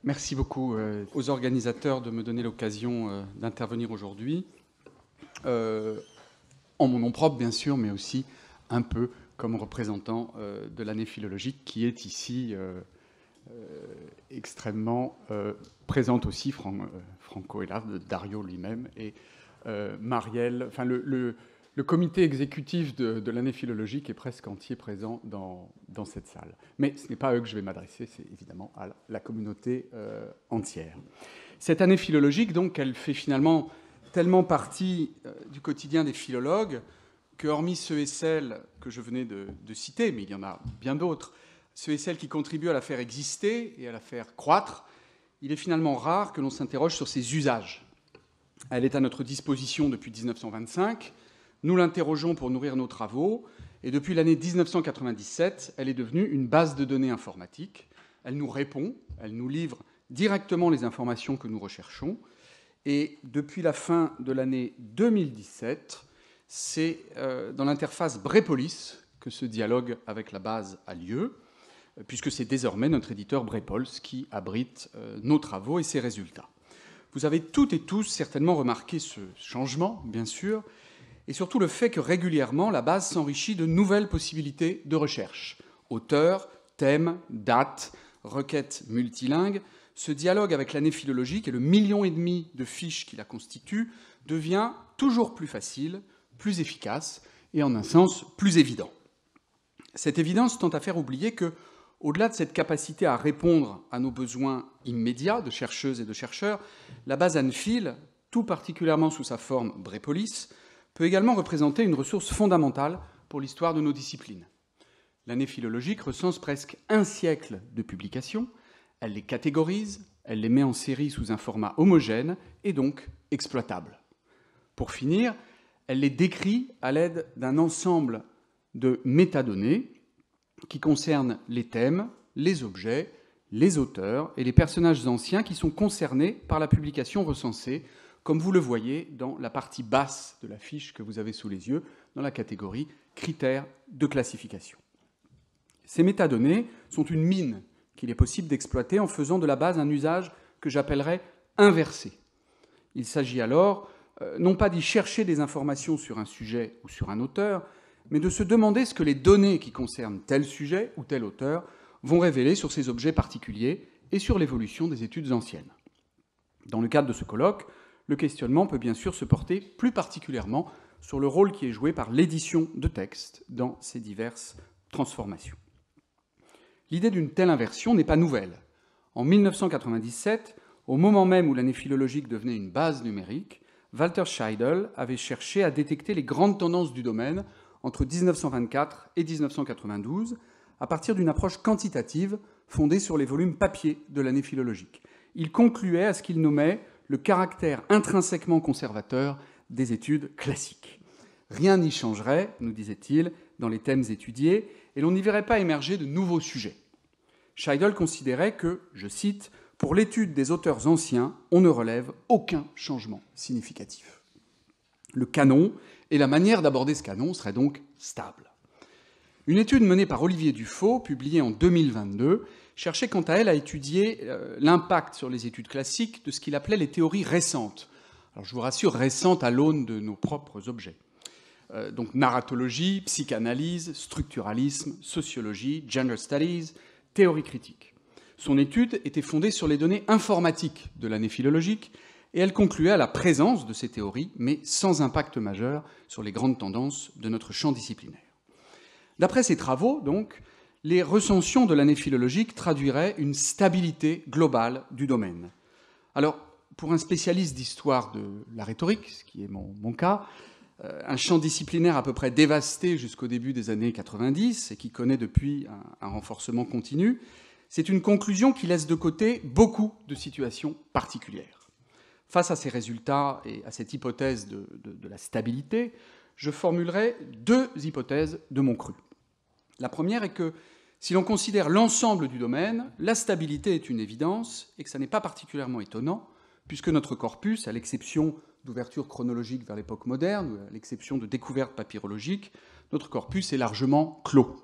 Merci beaucoup aux organisateurs de me donner l'occasion d'intervenir aujourd'hui, en mon nom propre bien sûr, mais aussi un peu comme représentant de l'année philologique qui est ici extrêmement présente aussi, Franco est là, Dario lui-même, et Marielle, enfin le comité exécutif de l'année philologique est presque entier présent dans cette salle. Mais ce n'est pas à eux que je vais m'adresser, c'est évidemment à la communauté entière. Cette année philologique, donc, elle fait finalement tellement partie du quotidien des philologues que, hormis ceux et celles que je venais de citer, mais il y en a bien d'autres, ceux et celles qui contribuent à la faire exister et à la faire croître, il est finalement rare que l'on s'interroge sur ses usages. Elle est à notre disposition depuis 1925. Nous l'interrogeons pour nourrir nos travaux, et depuis l'année 1997, elle est devenue une base de données informatique. Elle nous répond, elle nous livre directement les informations que nous recherchons, et depuis la fin de l'année 2017, c'est dans l'interface Brepolis que ce dialogue avec la base a lieu, puisque c'est désormais notre éditeur Brepols qui abrite nos travaux et ses résultats. Vous avez toutes et tous certainement remarqué ce changement, bien sûr, et surtout le fait que régulièrement, la base s'enrichit de nouvelles possibilités de recherche. Auteurs, thèmes, dates, requêtes multilingues. Ce dialogue avec l'année philologique et le 1,5 million de fiches qui la constituent devient toujours plus facile, plus efficace et, en un sens, plus évident. Cette évidence tend à faire oublier que, au-delà de cette capacité à répondre à nos besoins immédiats de chercheuses et de chercheurs, la base ANPHIL, tout particulièrement sous sa forme Brepolis, peut également représenter une ressource fondamentale pour l'histoire de nos disciplines. L'année philologique recense presque un siècle de publications, elle les catégorise, elle les met en série sous un format homogène et donc exploitable. Pour finir, elle les décrit à l'aide d'un ensemble de métadonnées qui concernent les thèmes, les objets, les auteurs et les personnages anciens qui sont concernés par la publication recensée, comme vous le voyez dans la partie basse de la fiche que vous avez sous les yeux, dans la catégorie critères de classification. Ces métadonnées sont une mine qu'il est possible d'exploiter en faisant de la base un usage que j'appellerais inversé. Il s'agit alors non pas d'y chercher des informations sur un sujet ou sur un auteur, mais de se demander ce que les données qui concernent tel sujet ou tel auteur vont révéler sur ces objets particuliers et sur l'évolution des études anciennes. Dans le cadre de ce colloque, le questionnement peut bien sûr se porter plus particulièrement sur le rôle qui est joué par l'édition de textes dans ces diverses transformations. L'idée d'une telle inversion n'est pas nouvelle. En 1997, au moment même où l'année philologique devenait une base numérique, Walter Scheidel avait cherché à détecter les grandes tendances du domaine entre 1924 et 1992, à partir d'une approche quantitative fondée sur les volumes papier de l'année philologique. Il concluait à ce qu'il nommait le caractère intrinsèquement conservateur des études classiques. Rien n'y changerait, nous disait-il, dans les thèmes étudiés, et l'on n'y verrait pas émerger de nouveaux sujets. Scheidel considérait que, je cite, « pour l'étude des auteurs anciens, on ne relève aucun changement significatif ». Le canon et la manière d'aborder ce canon seraient donc stables. Une étude menée par Olivier Dufaux, publiée en 2022, cherchait quant à elle à étudier l'impact sur les études classiques de ce qu'il appelait les théories récentes. Alors je vous rassure, récentes à l'aune de nos propres objets. Donc narratologie, psychanalyse, structuralisme, sociologie, gender studies, théorie critique. Son étude était fondée sur les données informatiques de l'année philologique et elle concluait à la présence de ces théories, mais sans impact majeur sur les grandes tendances de notre champ disciplinaire. D'après ces travaux, donc, les recensions de l'année philologique traduiraient une stabilité globale du domaine. Alors, pour un spécialiste d'histoire de la rhétorique, ce qui est mon cas, un champ disciplinaire à peu près dévasté jusqu'au début des années 90 et qui connaît depuis un renforcement continu, c'est une conclusion qui laisse de côté beaucoup de situations particulières. Face à ces résultats et à cette hypothèse de la stabilité, je formulerai deux hypothèses de mon cru. La première est que, si l'on considère l'ensemble du domaine, la stabilité est une évidence et que ça n'est pas particulièrement étonnant, puisque notre corpus, à l'exception d'ouverture chronologique vers l'époque moderne, ou à l'exception de découvertes papyrologiques, notre corpus est largement clos.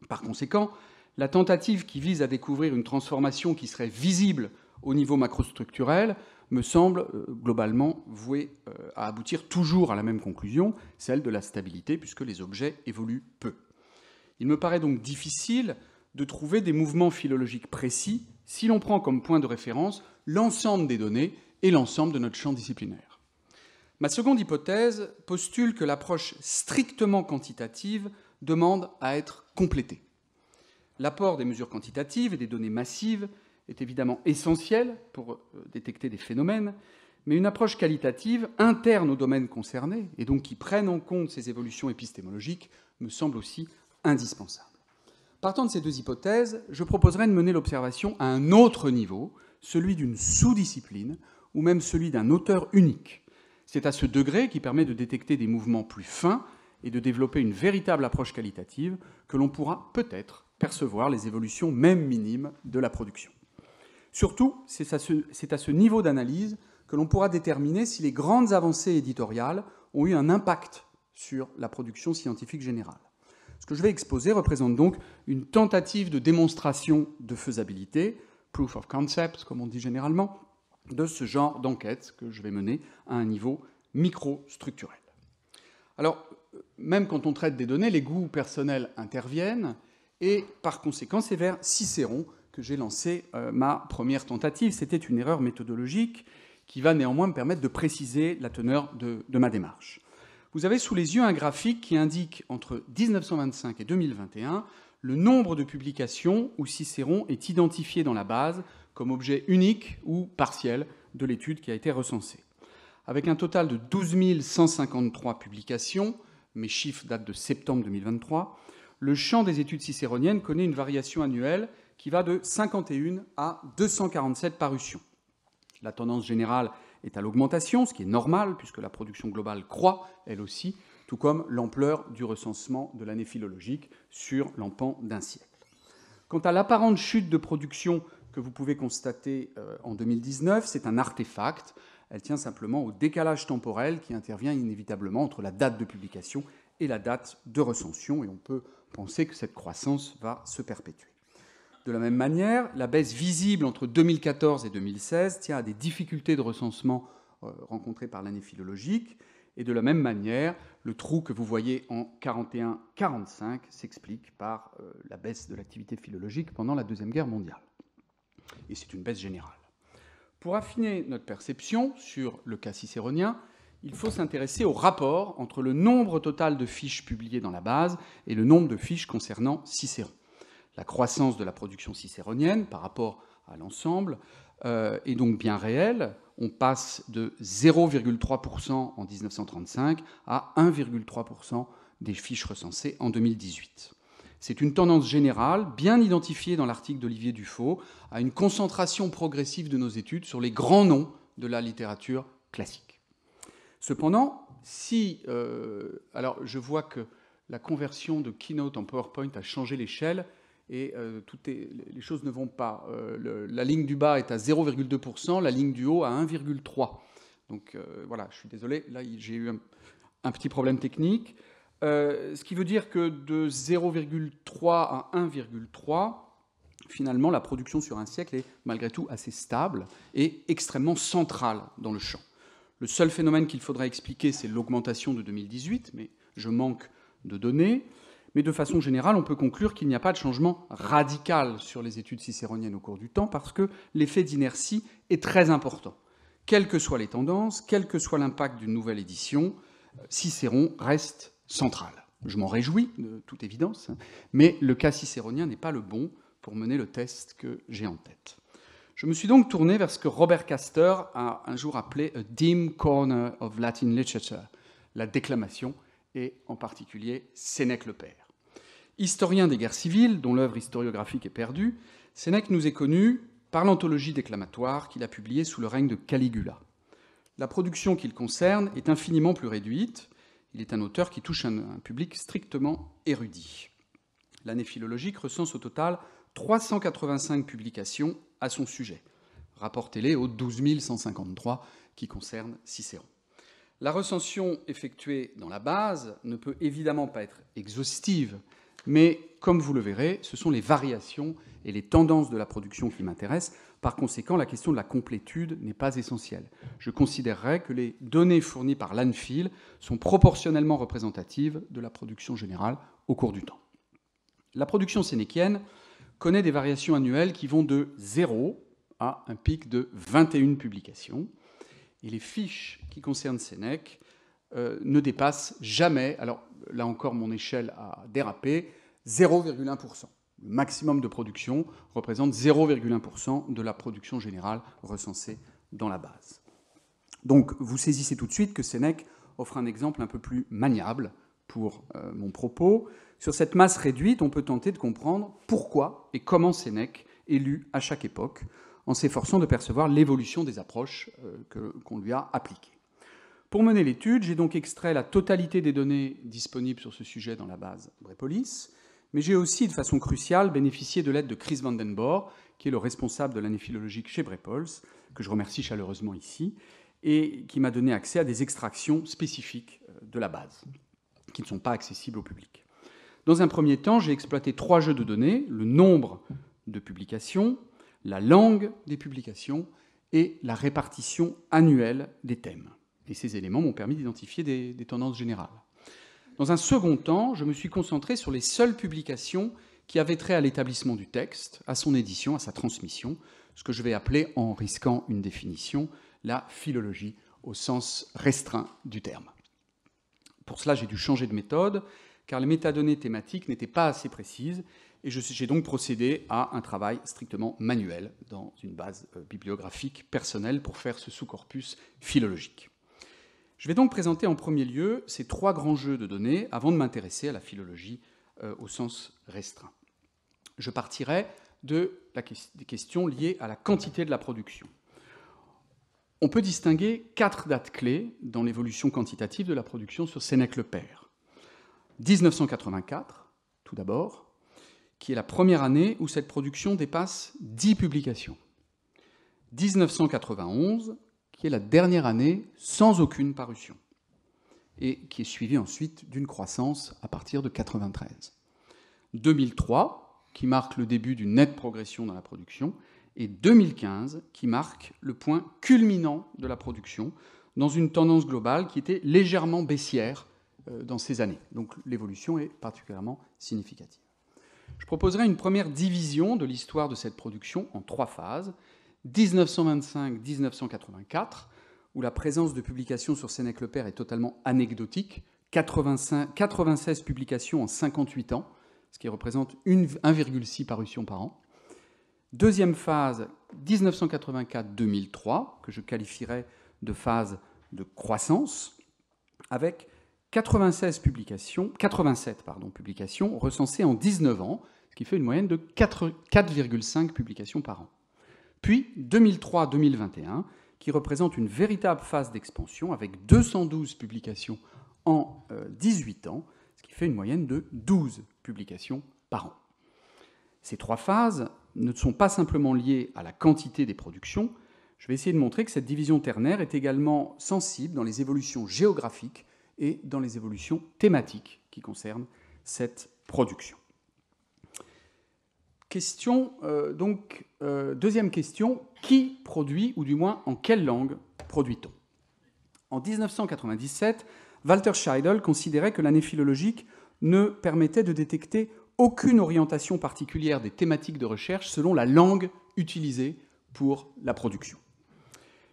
Par conséquent, la tentative qui vise à découvrir une transformation qui serait visible au niveau macrostructurel me semble globalement vouée à aboutir toujours à la même conclusion, celle de la stabilité, puisque les objets évoluent peu. Il me paraît donc difficile de trouver des mouvements philologiques précis si l'on prend comme point de référence l'ensemble des données et l'ensemble de notre champ disciplinaire. Ma seconde hypothèse postule que l'approche strictement quantitative demande à être complétée. L'apport des mesures quantitatives et des données massives est évidemment essentiel pour détecter des phénomènes, mais une approche qualitative interne au domaine concerné, et donc qui prenne en compte ces évolutions épistémologiques, me semble aussi indispensable. Partant de ces deux hypothèses, je proposerai de mener l'observation à un autre niveau, celui d'une sous-discipline, ou même celui d'un auteur unique. C'est à ce degré qui permet de détecter des mouvements plus fins et de développer une véritable approche qualitative que l'on pourra peut-être percevoir les évolutions même minimes de la production. Surtout, c'est à ce niveau d'analyse que l'on pourra déterminer si les grandes avancées éditoriales ont eu un impact sur la production scientifique générale. Ce que je vais exposer représente donc une tentative de démonstration de faisabilité, proof of concept, comme on dit généralement, de ce genre d'enquête que je vais mener à un niveau microstructurel. Alors, même quand on traite des données, les goûts personnels interviennent, et par conséquent, c'est vers Cicéron que j'ai lancé ma première tentative. C'était une erreur méthodologique qui va néanmoins me permettre de préciser la teneur de ma démarche. Vous avez sous les yeux un graphique qui indique entre 1925 et 2021 le nombre de publications où Cicéron est identifié dans la base comme objet unique ou partiel de l'étude qui a été recensée. Avec un total de 12 153 publications, mes chiffres datent de septembre 2023, le champ des études cicéroniennes connaît une variation annuelle qui va de 51 à 247 parutions. La tendance générale est à l'augmentation, ce qui est normal, puisque la production globale croît, elle aussi, tout comme l'ampleur du recensement de l'année philologique sur l'empan d'un siècle. Quant à l'apparente chute de production que vous pouvez constater en 2019, c'est un artefact. Elle tient simplement au décalage temporel qui intervient inévitablement entre la date de publication et la date de recension, et on peut penser que cette croissance va se perpétuer. De la même manière, la baisse visible entre 2014 et 2016 tient à des difficultés de recensement rencontrées par l'année philologique, et de la même manière, le trou que vous voyez en 41-45 s'explique par la baisse de l'activité philologique pendant la Deuxième Guerre mondiale. Et c'est une baisse générale. Pour affiner notre perception sur le cas cicéronien, il faut s'intéresser au rapport entre le nombre total de fiches publiées dans la base et le nombre de fiches concernant Cicéron. La croissance de la production cicéronienne par rapport à l'ensemble est donc bien réelle. On passe de 0,3% en 1935 à 1,3% des fiches recensées en 2018. C'est une tendance générale, bien identifiée dans l'article d'Olivier Dufaux, à une concentration progressive de nos études sur les grands noms de la littérature classique. Cependant, alors je vois que la conversion de Keynote en PowerPoint a changé l'échelle, et les choses ne vont pas. La ligne du bas est à 0,2%, la ligne du haut à 1,3%. Donc voilà, je suis désolé, là j'ai eu un petit problème technique. Ce qui veut dire que de 0,3 à 1,3, finalement, la production sur un siècle est malgré tout assez stable et extrêmement centrale dans le champ. Le seul phénomène qu'il faudrait expliquer, c'est l'augmentation de 2018, mais je manque de données. Mais de façon générale, on peut conclure qu'il n'y a pas de changement radical sur les études cicéroniennes au cours du temps, parce que l'effet d'inertie est très important. Quelles que soient les tendances, quel que soit l'impact d'une nouvelle édition, Cicéron reste central. Je m'en réjouis, de toute évidence, mais le cas cicéronien n'est pas le bon pour mener le test que j'ai en tête. Je me suis donc tourné vers ce que Robert Castor a un jour appelé « a dim corner of Latin literature », la déclamation, et en particulier Sénèque le Père. Historien des guerres civiles, dont l'œuvre historiographique est perdue, Sénèque nous est connu par l'anthologie déclamatoire qu'il a publiée sous le règne de Caligula. La production qu'il concerne est infiniment plus réduite. Il est un auteur qui touche un public strictement érudit. L'année philologique recense au total 385 publications à son sujet. Rapportez-les aux 12 153 qui concernent Cicéron. La recension effectuée dans la base ne peut évidemment pas être exhaustive, Mais comme vous le verrez, ce sont les variations et les tendances de la production qui m'intéressent. Par conséquent, la question de la complétude n'est pas essentielle. Je considérerais que les données fournies par l'ANFIL sont proportionnellement représentatives de la production générale au cours du temps. La production sénéchienne connaît des variations annuelles qui vont de 0 à un pic de 21 publications. Et les fiches qui concernent Sénèque ne dépassent jamais, alors là encore mon échelle a dérapé, 0,1%. Le maximum de production représente 0,1% de la production générale recensée dans la base. Donc vous saisissez tout de suite que Sénèque offre un exemple un peu plus maniable pour mon propos. Sur cette masse réduite, on peut tenter de comprendre pourquoi et comment Sénèque est lu à chaque époque, en s'efforçant de percevoir l'évolution des approches qu'on lui a appliquées. Pour mener l'étude, j'ai donc extrait la totalité des données disponibles sur ce sujet dans la base Brepolis, mais j'ai aussi, de façon cruciale, bénéficié de l'aide de Chris van den Borre, qui est le responsable de l'année philologique chez Brepols, que je remercie chaleureusement ici, et qui m'a donné accès à des extractions spécifiques de la base, qui ne sont pas accessibles au public. Dans un premier temps, j'ai exploité 3 jeux de données, le nombre de publications, la langue des publications et la répartition annuelle des thèmes. Et ces éléments m'ont permis d'identifier des tendances générales. Dans un second temps, je me suis concentré sur les seules publications qui avaient trait à l'établissement du texte, à son édition, à sa transmission, ce que je vais appeler, en risquant une définition, la philologie au sens restreint du terme. Pour cela, j'ai dû changer de méthode, car les métadonnées thématiques n'étaient pas assez précises, et j'ai donc procédé à un travail strictement manuel dans une base bibliographique personnelle pour faire ce sous-corpus philologique. Je vais donc présenter en premier lieu ces 3 grands jeux de données avant de m'intéresser à la philologie au sens restreint. Je partirai des questions liées à la quantité de la production. On peut distinguer 4 dates clés dans l'évolution quantitative de la production sur Sénèque-le-Père. 1984, tout d'abord, qui est la première année où cette production dépasse 10 publications. 1991, qui est la dernière année sans aucune parution, et qui est suivie ensuite d'une croissance à partir de 1993. 2003, qui marque le début d'une nette progression dans la production, et 2015, qui marque le point culminant de la production, dans une tendance globale qui était légèrement baissière dans ces années. Donc l'évolution est particulièrement significative. Je proposerai une première division de l'histoire de cette production en 3 phases. 1925-1984, où la présence de publications sur Sénèque-le-Père est totalement anecdotique, 96 publications en 58 ans, ce qui représente 1,6 parutions par an. Deuxième phase, 1984-2003, que je qualifierais de phase de croissance, avec 87 publications recensées en 19 ans, ce qui fait une moyenne de 4,5 publications par an. Puis 2003-2021, qui représente une véritable phase d'expansion, avec 212 publications en 18 ans, ce qui fait une moyenne de 12 publications par an. Ces 3 phases ne sont pas simplement liées à la quantité des productions. Je vais essayer de montrer que cette division ternaire est également sensible dans les évolutions géographiques et dans les évolutions thématiques qui concernent cette production. Deuxième question, qui produit, ou du moins en quelle langue produit-on ? En 1997, Walter Scheidel considérait que l'année philologique ne permettait de détecter aucune orientation particulière des thématiques de recherche selon la langue utilisée pour la production.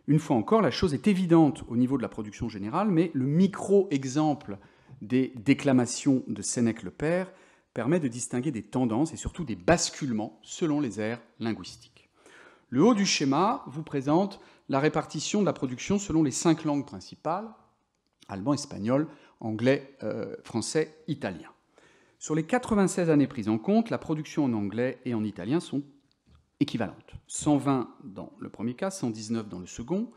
Une fois encore, la chose est évidente au niveau de la production générale, mais le micro-exemple des déclamations de Sénèque-le-Père permet de distinguer des tendances et surtout des basculements selon les aires linguistiques. Le haut du schéma vous présente la répartition de la production selon les 5 langues principales, allemand, espagnol, anglais, français, italien. Sur les 96 années prises en compte, la production en anglais et en italien sont équivalentes. 120 dans le premier cas, 119 dans le second,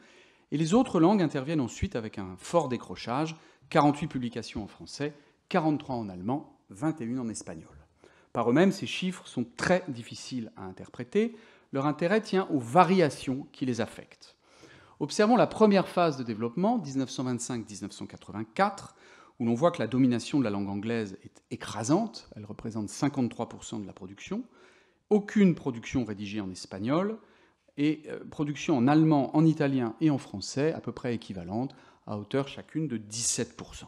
et les autres langues interviennent ensuite avec un fort décrochage, 48 publications en français, 43 en allemand, 21 en espagnol. Par eux-mêmes, ces chiffres sont très difficiles à interpréter. Leur intérêt tient aux variations qui les affectent. Observons la première phase de développement, 1925-1984, où l'on voit que la domination de la langue anglaise est écrasante, elle représente 53% de la production, aucune production rédigée en espagnol, et production en allemand, en italien et en français, à peu près équivalente, à hauteur chacune de 17%.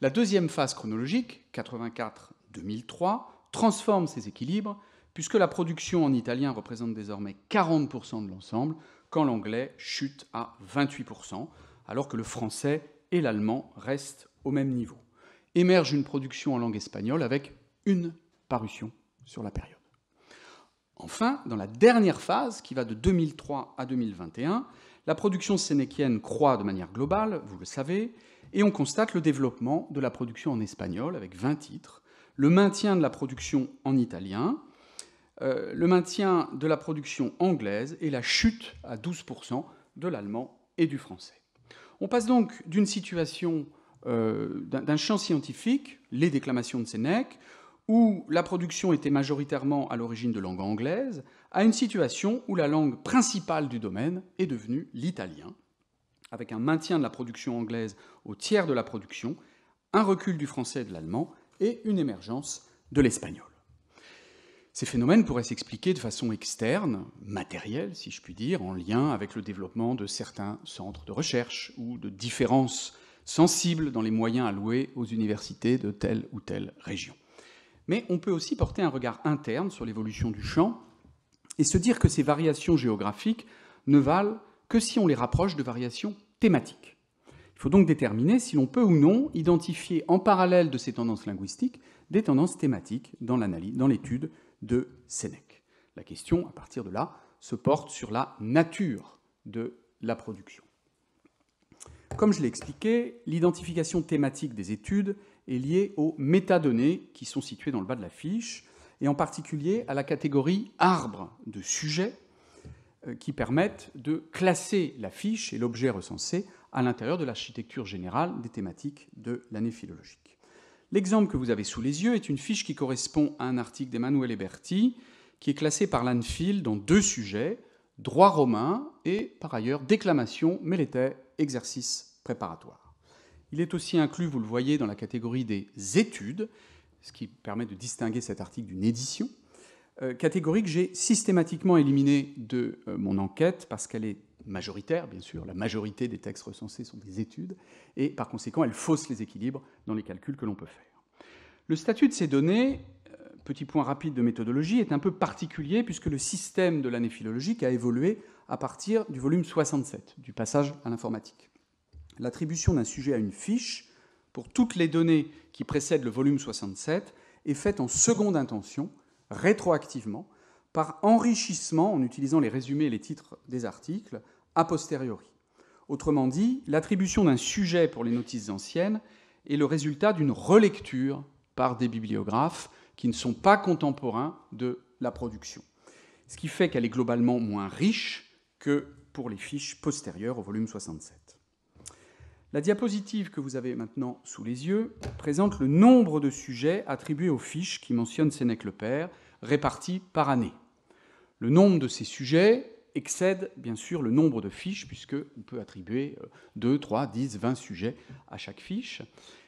La deuxième phase chronologique, 84-2003, transforme ces équilibres, puisque la production en italien représente désormais 40% de l'ensemble, quand l'anglais chute à 28%, alors que le français et l'allemand restent au même niveau. Émerge une production en langue espagnole avec une parution sur la période. Enfin, dans la dernière phase, qui va de 2003 à 2021, la production sénéchienne croît de manière globale, vous le savez, et on constate le développement de la production en espagnol, avec 20 titres, le maintien de la production en italien, le maintien de la production anglaise et la chute à 12% de l'allemand et du français. On passe donc d'une situation, d'un champ scientifique, les déclamations de Sénèque, où la production était majoritairement à l'origine de langue anglaise, à une situation où la langue principale du domaine est devenue l'italien, avec un maintien de la production anglaise au tiers de la production, un recul du français et de l'allemand et une émergence de l'espagnol. Ces phénomènes pourraient s'expliquer de façon externe, matérielle, si je puis dire, en lien avec le développement de certains centres de recherche ou de différences sensibles dans les moyens alloués aux universités de telle ou telle région. Mais on peut aussi porter un regard interne sur l'évolution du champ et se dire que ces variations géographiques ne valent que si on les rapproche de variations thématiques. Il faut donc déterminer si l'on peut ou non identifier en parallèle de ces tendances linguistiques des tendances thématiques dans l'analyse, dans l'étude de Sénèque. La question, à partir de là, se porte sur la nature de la production. Comme je l'ai expliqué, l'identification thématique des études est liée aux métadonnées qui sont situées dans le bas de la fiche, et en particulier à la catégorie arbre de sujets qui permettent de classer la fiche et l'objet recensé à l'intérieur de l'architecture générale des thématiques de l'année philologique. L'exemple que vous avez sous les yeux est une fiche qui correspond à un article d'Emmanuel Berti, qui est classé par l'ANFIL dans 2 sujets, droit romain et, par ailleurs, déclamation, Mélétais, exercice préparatoire. Il est aussi inclus, vous le voyez, dans la catégorie des études, ce qui permet de distinguer cet article d'une édition, catégorie que j'ai systématiquement éliminée de mon enquête parce qu'elle est majoritaire, bien sûr, la majorité des textes recensés sont des études, et par conséquent, elle fausse les équilibres dans les calculs que l'on peut faire. Le statut de ces données, petit point rapide de méthodologie, est un peu particulier puisque le système de l'année philologique a évolué à partir du volume 67, du passage à l'informatique. L'attribution d'un sujet à une fiche, pour toutes les données qui précèdent le volume 67, est faite en seconde intention, rétroactivement, par enrichissement en utilisant les résumés et les titres des articles a posteriori. Autrement dit, l'attribution d'un sujet pour les notices anciennes est le résultat d'une relecture par des bibliographes qui ne sont pas contemporains de la production, ce qui fait qu'elle est globalement moins riche que pour les fiches postérieures au volume 67. La diapositive que vous avez maintenant sous les yeux présente le nombre de sujets attribués aux fiches qui mentionnent Sénèque le Père, répartis par année. Le nombre de ces sujets excède bien sûr le nombre de fiches, puisqu'on peut attribuer 2, 3, 10, 20 sujets à chaque fiche.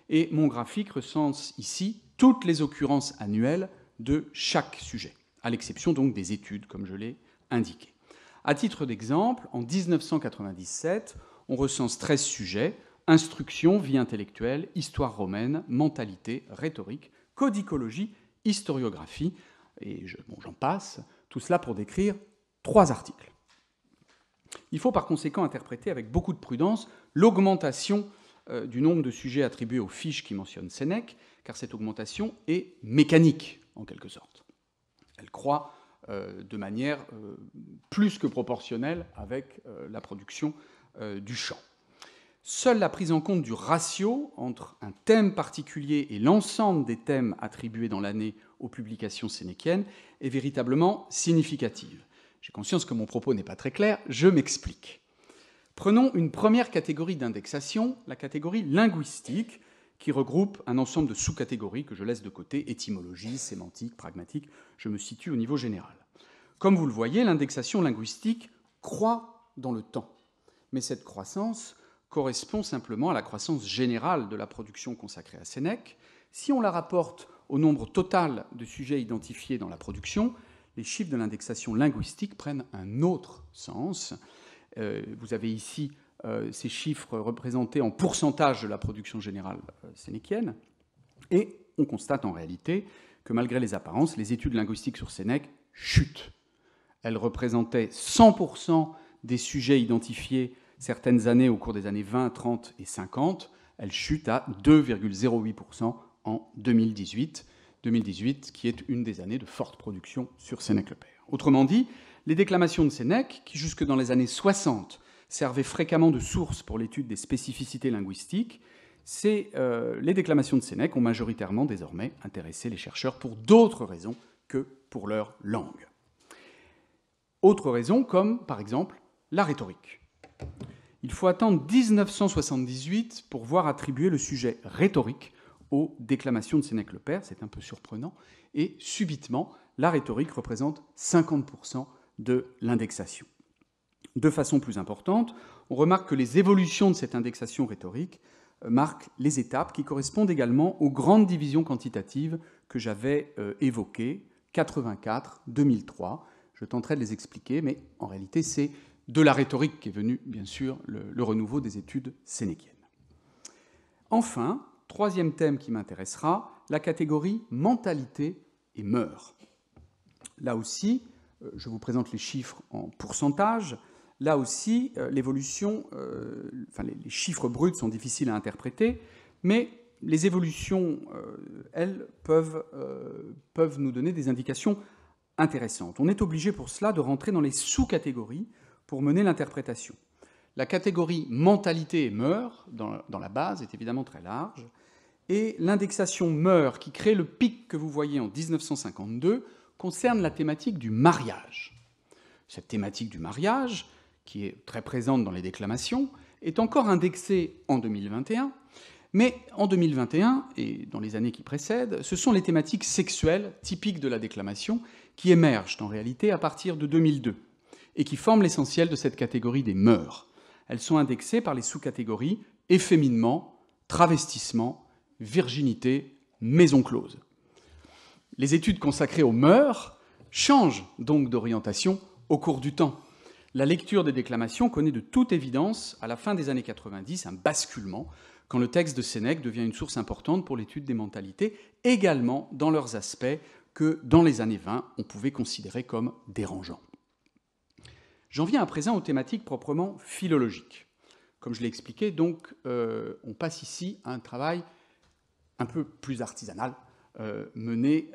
Et mon graphique recense ici toutes les occurrences annuelles de chaque sujet, à l'exception donc des études, comme je l'ai indiqué. À titre d'exemple, en 1997, on recense 13 sujets: instruction, vie intellectuelle, histoire romaine, mentalité, rhétorique, codicologie, historiographie, et j'en passe, tout cela pour décrire 3 articles. Il faut par conséquent interpréter avec beaucoup de prudence l'augmentation du nombre de sujets attribués aux fiches qui mentionnent Sénèque, car cette augmentation est mécanique, en quelque sorte. Elle croît de manière plus que proportionnelle avec la production du champ. Seule la prise en compte du ratio entre un thème particulier et l'ensemble des thèmes attribués dans l'année aux publications sénéchiennes est véritablement significative. J'ai conscience que mon propos n'est pas très clair, je m'explique. Prenons une première catégorie d'indexation, la catégorie linguistique, qui regroupe un ensemble de sous-catégories que je laisse de côté, étymologie, sémantique, pragmatique, je me situe au niveau général. Comme vous le voyez, l'indexation linguistique croît dans le temps, mais cette croissance correspond simplement à la croissance générale de la production consacrée à Sénèque. Si on la rapporte au nombre total de sujets identifiés dans la production, les chiffres de l'indexation linguistique prennent un autre sens. Vous avez ici ces chiffres représentés en pourcentage de la production générale sénéquienne, et on constate en réalité que malgré les apparences, les études linguistiques sur Sénèque chutent. Elles représentaient 100% des sujets identifiés certaines années au cours des années 20, 30 et 50. Elles chutent à 2,08% en 2018. 2018 qui est une des années de forte production sur Sénèque-le-Père. Autrement dit, les déclamations de Sénèque, qui jusque dans les années 60 servaient fréquemment de source pour l'étude des spécificités linguistiques, les déclamations de Sénèque ont majoritairement désormais intéressé les chercheurs pour d'autres raisons que pour leur langue. Autres raisons comme, par exemple, la rhétorique. Il faut attendre 1978 pour voir attribuer le sujet rhétorique aux déclamations de Sénèque-le-Père, c'est un peu surprenant, et subitement, la rhétorique représente 50% de l'indexation. De façon plus importante, on remarque que les évolutions de cette indexation rhétorique marquent les étapes qui correspondent également aux grandes divisions quantitatives que j'avais évoquées, 84, 2003. Je tenterai de les expliquer, mais en réalité, c'est de la rhétorique qu'est venu, bien sûr, le renouveau des études sénéquiennes. Enfin, troisième thème qui m'intéressera, la catégorie mentalité et mœurs. Là aussi, je vous présente les chiffres en pourcentage. Là aussi, l'évolution, les chiffres bruts sont difficiles à interpréter, mais les évolutions, elles, peuvent nous donner des indications intéressantes. On est obligé pour cela de rentrer dans les sous-catégories pour mener l'interprétation. La catégorie mentalité et mœurs, dans la base, est évidemment très large, et l'indexation mœurs, qui crée le pic que vous voyez en 1952, concerne la thématique du mariage. Cette thématique du mariage, qui est très présente dans les déclamations, est encore indexée en 2021, mais en 2021 et dans les années qui précèdent, ce sont les thématiques sexuelles typiques de la déclamation qui émergent en réalité à partir de 2002 et qui forment l'essentiel de cette catégorie des mœurs. Elles sont indexées par les sous-catégories efféminement, travestissement, virginité, maison close. Les études consacrées aux mœurs changent donc d'orientation au cours du temps. La lecture des déclamations connaît de toute évidence, à la fin des années 90, un basculement, quand le texte de Sénèque devient une source importante pour l'étude des mentalités, également dans leurs aspects que, dans les années 20, on pouvait considérer comme dérangeants. J'en viens à présent aux thématiques proprement philologiques. Comme je l'ai expliqué, donc, on passe ici à un travail un peu plus artisanal, mené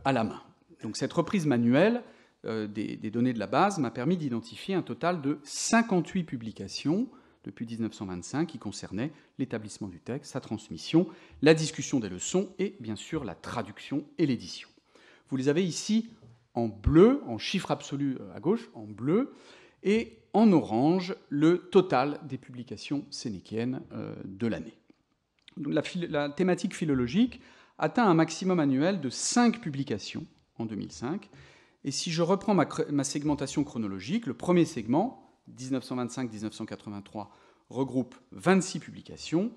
à la main. Donc, cette reprise manuelle des données de la base m'a permis d'identifier un total de 58 publications depuis 1925 qui concernaient l'établissement du texte, sa transmission, la discussion des leçons et, bien sûr, la traduction et l'édition. Vous les avez ici en bleu, en chiffre absolu à gauche, en bleu, et en orange, le total des publications sénéquiennes de l'année. La thématique philologique atteint un maximum annuel de 5 publications en 2005. Et si je reprends ma segmentation chronologique, le premier segment, 1925-1983, regroupe 26 publications,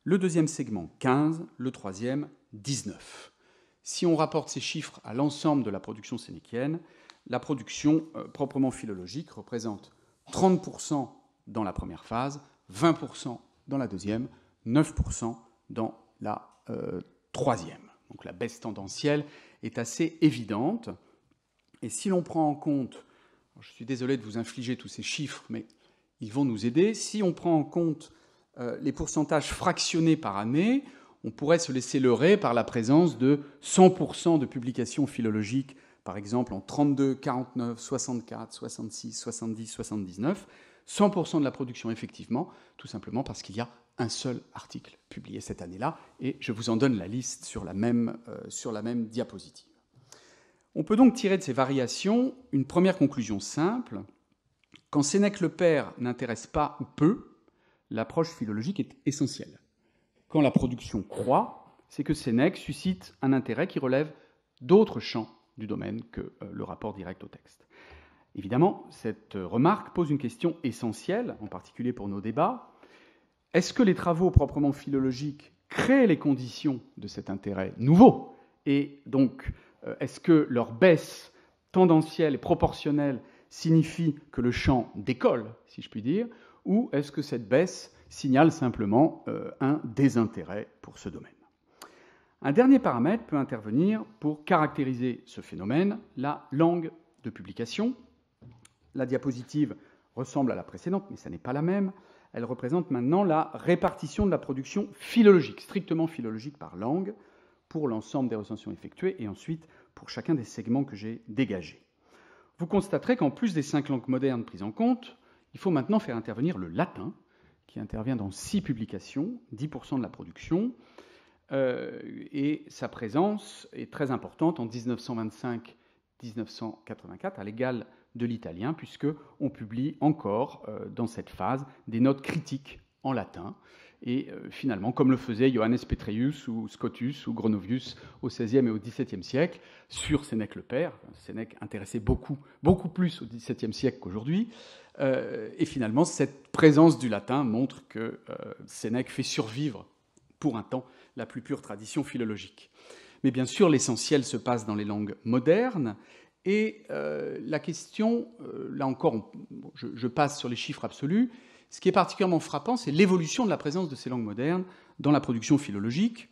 le deuxième segment, 15, le troisième, 19. Si on rapporte ces chiffres à l'ensemble de la production sénéquienne, la production proprement philologique représente 30% dans la première phase, 20% dans la deuxième, 9% dans la troisième. Donc la baisse tendancielle est assez évidente. Et si l'on prend en compte, je suis désolé de vous infliger tous ces chiffres, mais ils vont nous aider, si on prend en compte les pourcentages fractionnés par année, on pourrait se laisser leurrer par la présence de 100% de publications philologiques, par exemple en 32, 49, 64, 66, 70, 79, 100% de la production effectivement, tout simplement parce qu'il y a un seul article publié cette année-là, et je vous en donne la liste sur la même diapositive. On peut donc tirer de ces variations une première conclusion simple. Quand Sénèque-le-Père n'intéresse pas ou peu, l'approche philologique est essentielle. Quand la production croît, c'est que Sénèque suscite un intérêt qui relève d'autres champs du domaine que le rapport direct au texte. Évidemment, cette remarque pose une question essentielle, en particulier pour nos débats. est-ce que les travaux proprement philologiques créent les conditions de cet intérêt nouveau? Et donc, est-ce que leur baisse tendancielle et proportionnelle signifie que le champ décolle, si je puis dire, ou est-ce que cette baisse signale simplement un désintérêt pour ce domaine? Un dernier paramètre peut intervenir pour caractériser ce phénomène, la langue de publication. La diapositive ressemble à la précédente, mais ça n'est pas la même. Elle représente maintenant la répartition de la production philologique, strictement philologique par langue, pour l'ensemble des recensions effectuées, et ensuite pour chacun des segments que j'ai dégagés. Vous constaterez qu'en plus des 5 langues modernes prises en compte, il faut maintenant faire intervenir le latin, qui intervient dans 6 publications, 10% de la production, et sa présence est très importante en 1925-1984, à l'égal de l'italien, puisqu'on publie encore, dans cette phase, des notes critiques en latin. Et finalement, comme le faisaient Johannes Petreius ou Scotus ou Gronovius au XVIe et au XVIIe siècle, sur Sénèque le Père. Sénèque intéressait beaucoup plus au XVIIe siècle qu'aujourd'hui. Et finalement, cette présence du latin montre que Sénèque fait survivre, pour un temps, la plus pure tradition philologique. Mais bien sûr, l'essentiel se passe dans les langues modernes. Et la question, là encore, je passe sur les chiffres absolus. Ce qui est particulièrement frappant, c'est l'évolution de la présence de ces langues modernes dans la production philologique.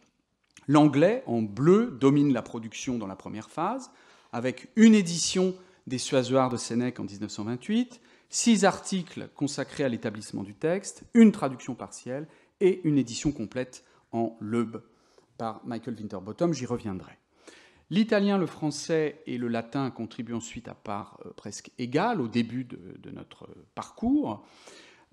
L'anglais, en bleu, domine la production dans la première phase, avec une édition des Suazoirs de Sénèque en 1928, 6 articles consacrés à l'établissement du texte, une traduction partielle et une édition complète en Leub par Michael Winterbottom, j'y reviendrai. L'italien, le français et le latin contribuent ensuite à part presque égale au début de notre parcours.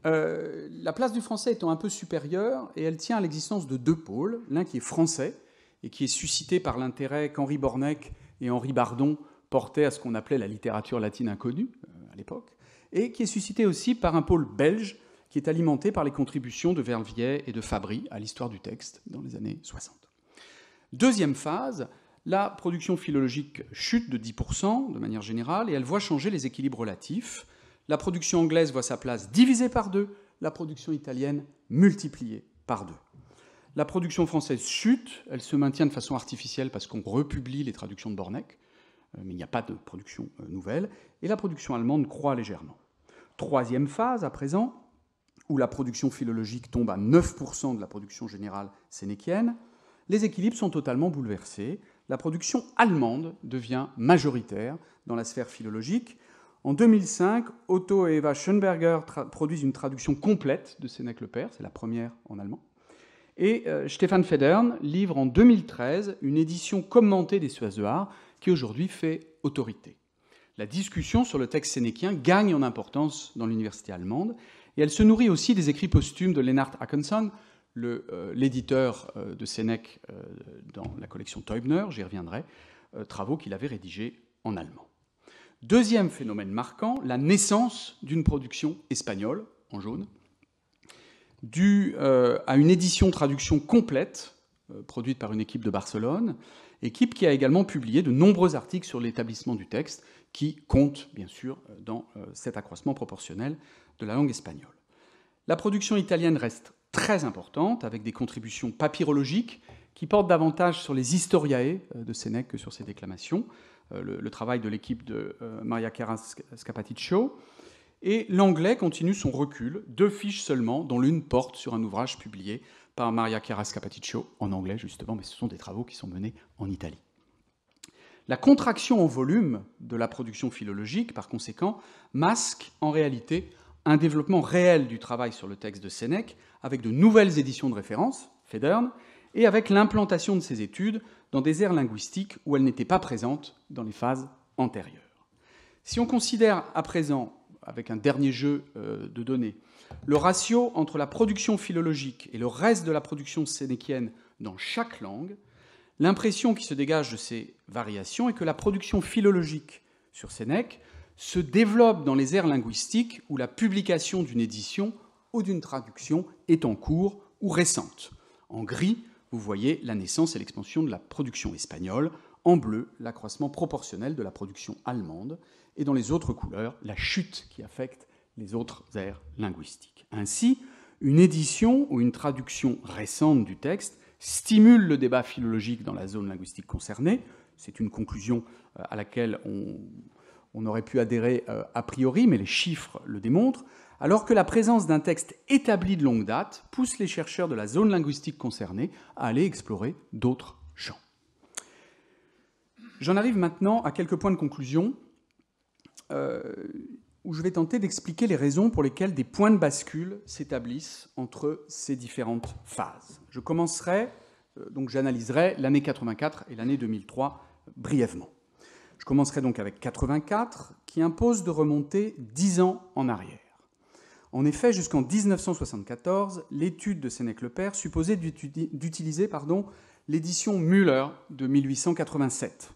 La place du français étant un peu supérieure, et elle tient à l'existence de 2 pôles, l'un qui est français, et qui est suscité par l'intérêt qu'Henri Borneck et Henri Bardon portaient à ce qu'on appelait la littérature latine inconnue, à l'époque, et qui est suscité aussi par un pôle belge, qui est alimenté par les contributions de Verviers et de Fabry à l'histoire du texte dans les années 60. Deuxième phase, la production philologique chute de 10% de manière générale, et elle voit changer les équilibres relatifs. La production anglaise voit sa place divisée par 2, la production italienne multipliée par 2. La production française chute, elle se maintient de façon artificielle parce qu'on republie les traductions de Borneck, mais il n'y a pas de production nouvelle, et la production allemande croît légèrement. Troisième phase, à présent, où la production philologique tombe à 9% de la production générale sénéquienne, les équilibres sont totalement bouleversés. La production allemande devient majoritaire dans la sphère philologique. En 2005, Otto et Eva Schönberger produisent une traduction complète de Sénèque le Père, c'est la première en allemand. Et Stefan Federn livre en 2013 une édition commentée des Suazoirs qui aujourd'hui fait autorité. La discussion sur le texte sénéquien gagne en importance dans l'université allemande, et elle se nourrit aussi des écrits posthumes de Lennart Haakenson, l'éditeur de Sénèque dans la collection Teubner, j'y reviendrai, travaux qu'il avait rédigés en allemand. Deuxième phénomène marquant, la naissance d'une production espagnole, en jaune, due à une édition-traduction complète, produite par une équipe de Barcelone, équipe qui a également publié de nombreux articles sur l'établissement du texte, qui compte, bien sûr, dans cet accroissement proportionnel de la langue espagnole. La production italienne reste très importante, avec des contributions papyrologiques qui portent davantage sur les historiae de Sénèque que sur ses déclamations, le travail de l'équipe de Maria Chiara Scapaticcio. Et l'anglais continue son recul, 2 fiches seulement, dont l'une porte sur un ouvrage publié par Maria Chiara Scapaticcio, en anglais justement, mais ce sont des travaux qui sont menés en Italie. La contraction en volume de la production philologique, par conséquent, masque en réalité un développement réel du travail sur le texte de Sénèque, avec de nouvelles éditions de référence, Federn, et avec l'implantation de ces études dans des aires linguistiques où elles n'étaient pas présentes dans les phases antérieures. Si on considère à présent, avec un dernier jeu de données, le ratio entre la production philologique et le reste de la production sénéquienne dans chaque langue, l'impression qui se dégage de ces variations est que la production philologique sur Sénèque se développe dans les aires linguistiques où la publication d'une édition ou d'une traduction est en cours ou récente. En gris, vous voyez la naissance et l'expansion de la production espagnole, en bleu, l'accroissement proportionnel de la production allemande, et dans les autres couleurs, la chute qui affecte les autres aires linguistiques. Ainsi, Une édition ou une traduction récente du texte stimule le débat philologique dans la zone linguistique concernée. C'est une conclusion à laquelle on aurait pu adhérer a priori, mais les chiffres le démontrent, alors que la présence d'un texte établi de longue date pousse les chercheurs de la zone linguistique concernée à aller explorer d'autres champs. J'en arrive maintenant à quelques points de conclusion, où je vais tenter d'expliquer les raisons pour lesquelles des points de bascule s'établissent entre ces différentes phases. Je commencerai, donc j'analyserai l'année 84 et l'année 2003 brièvement. Je commencerai donc avec 84, qui impose de remonter 10 ans en arrière. En effet, jusqu'en 1974, l'étude de Sénèque-le-Père supposait d'utiliser l'édition Müller de 1887.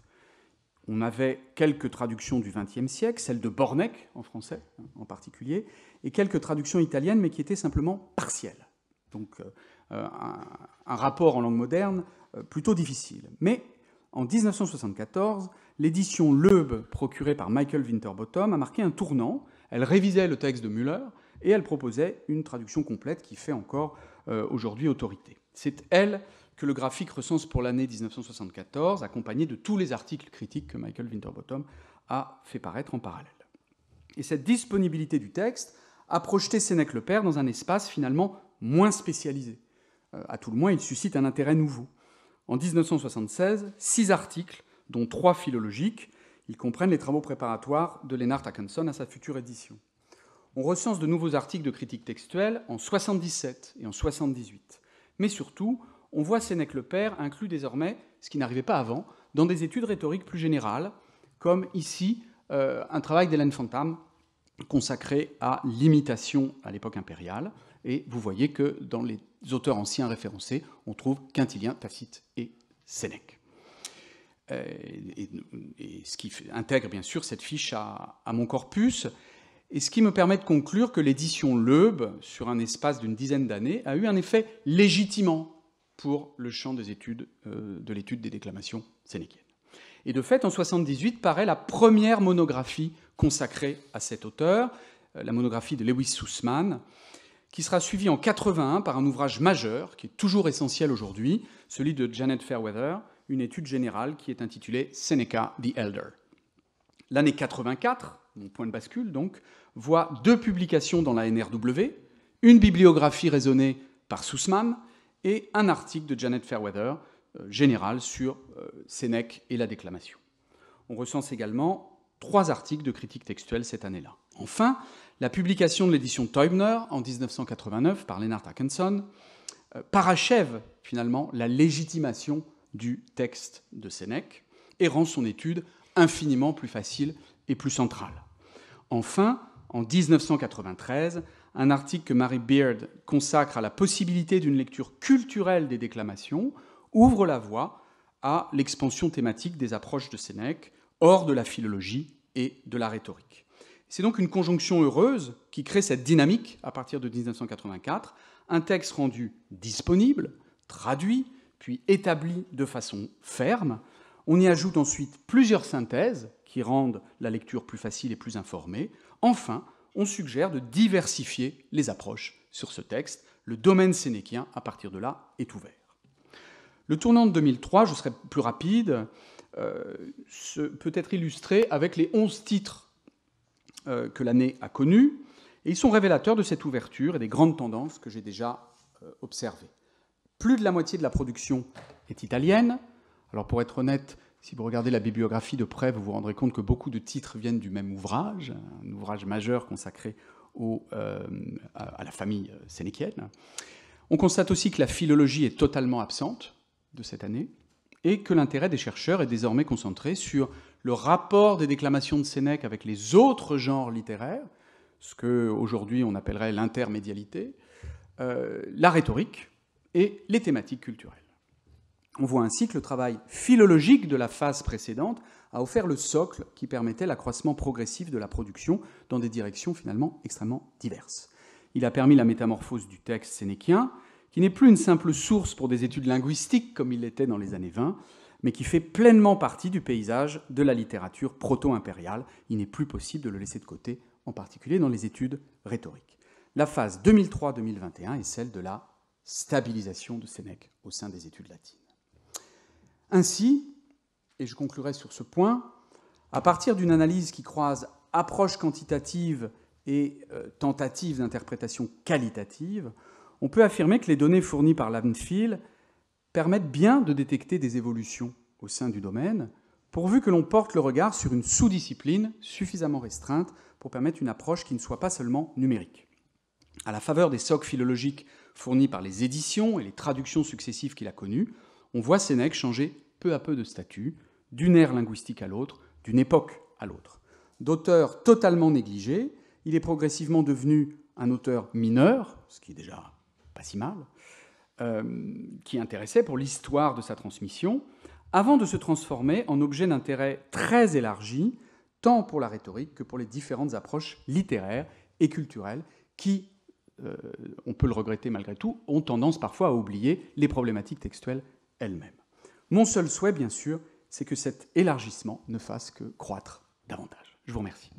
On avait quelques traductions du XXe siècle, celle de Borneck, en français en particulier, et quelques traductions italiennes, mais qui étaient simplement partielles. Donc un rapport en langue moderne plutôt difficile. Mais en 1974, l'édition Loeb, procurée par Michael Winterbottom, a marqué un tournant. Elle révisait le texte de Müller et elle proposait une traduction complète qui fait encore aujourd'hui autorité. C'est elle que le graphique recense pour l'année 1974, accompagné de tous les articles critiques que Michael Winterbottom a fait paraître en parallèle. Et cette disponibilité du texte a projeté Sénèque-le-Père dans un espace finalement moins spécialisé. À tout le moins, il suscite un intérêt nouveau. En 1976, 6 articles, dont 3 philologiques, ils comprennent les travaux préparatoires de Lennart Haakenson à sa future édition. On recense de nouveaux articles de critique textuelle en 77 et en 78. Mais surtout, on voit Sénèque-le-Père inclus désormais, ce qui n'arrivait pas avant, dans des études rhétoriques plus générales, comme ici un travail d'Hélène Fantham consacré à l'imitation à l'époque impériale. Et vous voyez que dans les auteurs anciens référencés, on trouve Quintilien, Tacite et Sénèque. Et ce qui intègre bien sûr cette fiche à mon corpus, et ce qui me permet de conclure que l'édition Loeb, sur un espace d'une dizaine d'années, a eu un effet légitimant pour le champ des études, de l'étude des déclamations sénéchiennes. Et de fait, en 1978, paraît la première monographie consacrée à cet auteur, la monographie de Lewis Sussman, qui sera suivie en 1981 par un ouvrage majeur, qui est toujours essentiel aujourd'hui, celui de Janet Fairweather, une étude générale qui est intitulée Seneca the Elder. L'année 84, mon point de bascule donc, voit 2 publications dans la NRW, une bibliographie raisonnée par Sussman et un article de Janet Fairweather, général sur Sénèque et la déclamation. On recense également 3 articles de critique textuelle cette année-là. Enfin, la publication de l'édition Teubner en 1989 par Lennart Haakenson parachève finalement la légitimation du texte de Sénèque et rend son étude infiniment plus facile et plus centrale. Enfin, en 1993, un article que Mary Beard consacre à la possibilité d'une lecture culturelle des déclamations ouvre la voie à l'expansion thématique des approches de Sénèque hors de la philologie et de la rhétorique. C'est donc une conjonction heureuse qui crée cette dynamique à partir de 1984, un texte rendu disponible, traduit, puis établi de façon ferme. On y ajoute ensuite plusieurs synthèses qui rendent la lecture plus facile et plus informée. Enfin, on suggère de diversifier les approches sur ce texte. Le domaine sénéchien, à partir de là, est ouvert. Le tournant de 2003, je serai plus rapide, peut être illustré avec les 11 titres que l'année a connus, et ils sont révélateurs de cette ouverture et des grandes tendances que j'ai déjà observées. Plus de la moitié de la production est italienne. Alors pour être honnête, si vous regardez la bibliographie de près, vous vous rendrez compte que beaucoup de titres viennent du même ouvrage, un ouvrage majeur consacré à la famille sénéchienne. On constate aussi que la philologie est totalement absente de cette année et que l'intérêt des chercheurs est désormais concentré sur le rapport des déclamations de Sénèque avec les autres genres littéraires, ce qu'aujourd'hui on appellerait l'intermédialité, la rhétorique et les thématiques culturelles. On voit ainsi que le travail philologique de la phase précédente a offert le socle qui permettait l'accroissement progressif de la production dans des directions finalement extrêmement diverses. Il a permis la métamorphose du texte sénéchien, qui n'est plus une simple source pour des études linguistiques comme il l'était dans les années 20, mais qui fait pleinement partie du paysage de la littérature proto-impériale. Il n'est plus possible de le laisser de côté, en particulier dans les études rhétoriques. La phase 2003-2021 est celle de la stabilisation de Sénèque au sein des études latines. Ainsi, et je conclurai sur ce point, à partir d'une analyse qui croise approche quantitative et tentative d'interprétation qualitative, on peut affirmer que les données fournies par l'ANFIL permettent bien de détecter des évolutions au sein du domaine, pourvu que l'on porte le regard sur une sous-discipline suffisamment restreinte pour permettre une approche qui ne soit pas seulement numérique. À la faveur des socs philologiques fournis par les éditions et les traductions successives qu'il a connues, on voit Sénèque changer peu à peu de statut, d'une ère linguistique à l'autre, d'une époque à l'autre. D'auteur totalement négligé, il est progressivement devenu un auteur mineur, ce qui est déjà pas si mal, qui intéressait pour l'histoire de sa transmission, avant de se transformer en objet d'intérêt très élargi, tant pour la rhétorique que pour les différentes approches littéraires et culturelles qui, on peut le regretter malgré tout, ont tendance parfois à oublier les problématiques textuelles elles-mêmes. Mon seul souhait, bien sûr, c'est que cet élargissement ne fasse que croître davantage. Je vous remercie.